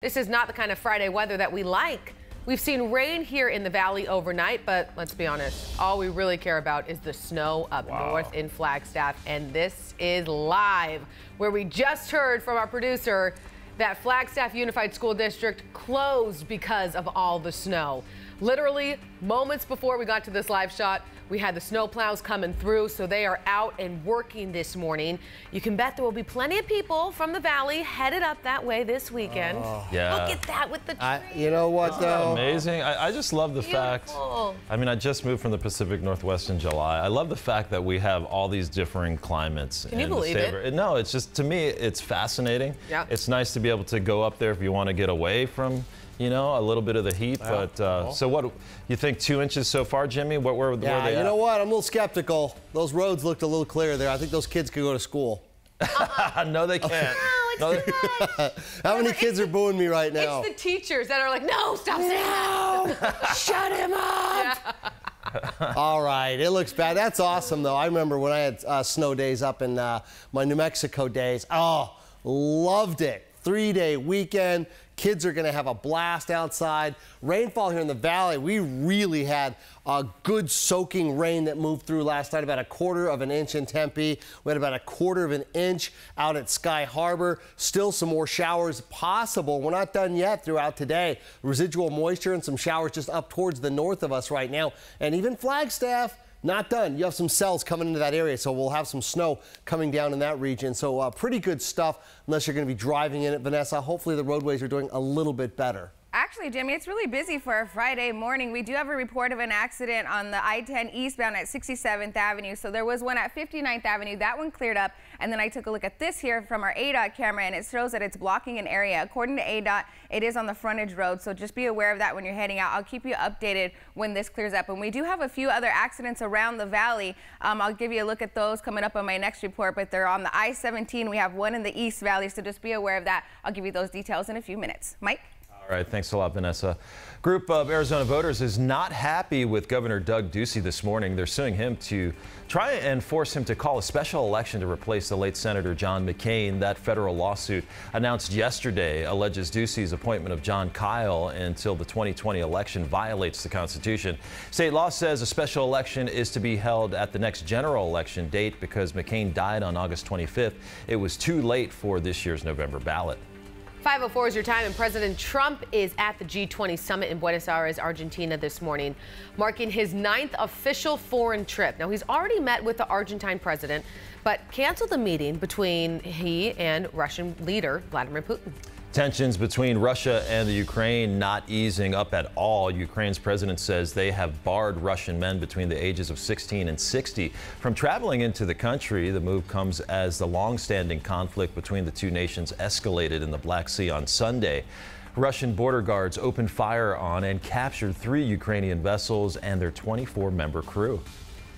This is not the kind of Friday weather that we like. We've seen rain here in the valley overnight, but let's be honest, all we really care about is the snow up north in Flagstaff. And this is live, where we just heard from our producer that Flagstaff Unified School District closed because of all the snow. Literally moments before we got to this live shot, we had the snow plows coming through, so they are out and working this morning. You can bet there will be plenty of people from the valley headed up that way this weekend. Yeah. Look at that with the trees. You know what, though? Amazing. I just love the fact, I mean, I just moved from the Pacific Northwest in July. I love the fact that we have all these differing climates. Can you believe it? No, it's just, to me, it's fascinating. Yeah. It's nice to be able to go up there if you want to get away from, you know, a little bit of the heat. But so what, you think 2 inches so far, Jimmy? Where were they at? You know what? I'm a little skeptical. Those roads looked a little clear there. I think those kids could go to school. No, they can't. No, it's too much. How many kids are booing me right now? It's the teachers that are like, no, stop saying that. Shut him up. All right, it looks bad. That's awesome, though. I remember when I had snow days up in my New Mexico days. Oh, loved it. 3-day weekend. Kids are going to have a blast outside. Rainfall here in the valley, we really had a good soaking rain that moved through last night, about 1/4 of an inch in Tempe. We had about 1/4 of an inch out at Sky Harbor. Still some more showers possible. We're not done yet throughout today. Residual moisture and some showers just up towards the north of us right now. And even Flagstaff, not done. You have some cells coming into that area, so we'll have some snow coming down in that region. So pretty good stuff, unless you're going to be driving in it, Vanessa. Hopefully the roadways are doing a little bit better. Actually, Jimmy, it's really busy for a Friday morning. We do have a report of an accident on the I-10 eastbound at 67th Avenue. So there was one at 59th Avenue. That one cleared up. And then I took a look at this here from our ADOT camera, and it shows that it's blocking an area. According to ADOT, it is on the frontage road. So just be aware of that when you're heading out. I'll keep you updated when this clears up. And we do have a few other accidents around the valley. I'll give you a look at those coming up on my next report. But they're on the I-17. We have one in the East Valley. So just be aware of that. I'll give you those details in a few minutes. Mike? All right, thanks a lot, Vanessa. Group of Arizona voters is not happy with Governor Doug Ducey this morning. They're suing him to try and force him to call a special election to replace the late Senator John McCain. That federal lawsuit announced yesterday alleges Ducey's appointment of John Kyle until the 2020 election violates the Constitution. State law says a special election is to be held at the next general election date because McCain died on August 25th. It was too late for this year's November ballot. 5:04 is your time, and President Trump is at the G20 Summit in Buenos Aires, Argentina this morning, marking his 9th official foreign trip. Now, he's already met with the Argentine president, but canceled the meeting between he and Russian leader Vladimir Putin. Tensions between Russia and the Ukraine not easing up at all. Ukraine's president says they have barred Russian men between the ages of 16 and 60 from traveling into the country. The move comes as the long-standing conflict between the two nations escalated in the Black Sea on Sunday. Russian border guards opened fire on and captured 3 Ukrainian vessels and their 24-member crew.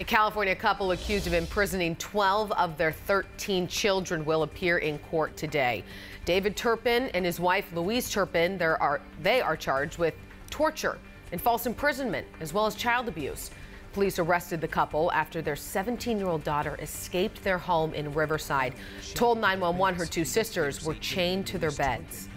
A California couple accused of imprisoning 12 of their 13 children will appear in court today. David Turpin and his wife Louise Turpin, they are charged with torture and false imprisonment, as well as child abuse. Police arrested the couple after their 17-year-old daughter escaped their home in Riverside. Told 911 her 2 sisters were chained to their beds.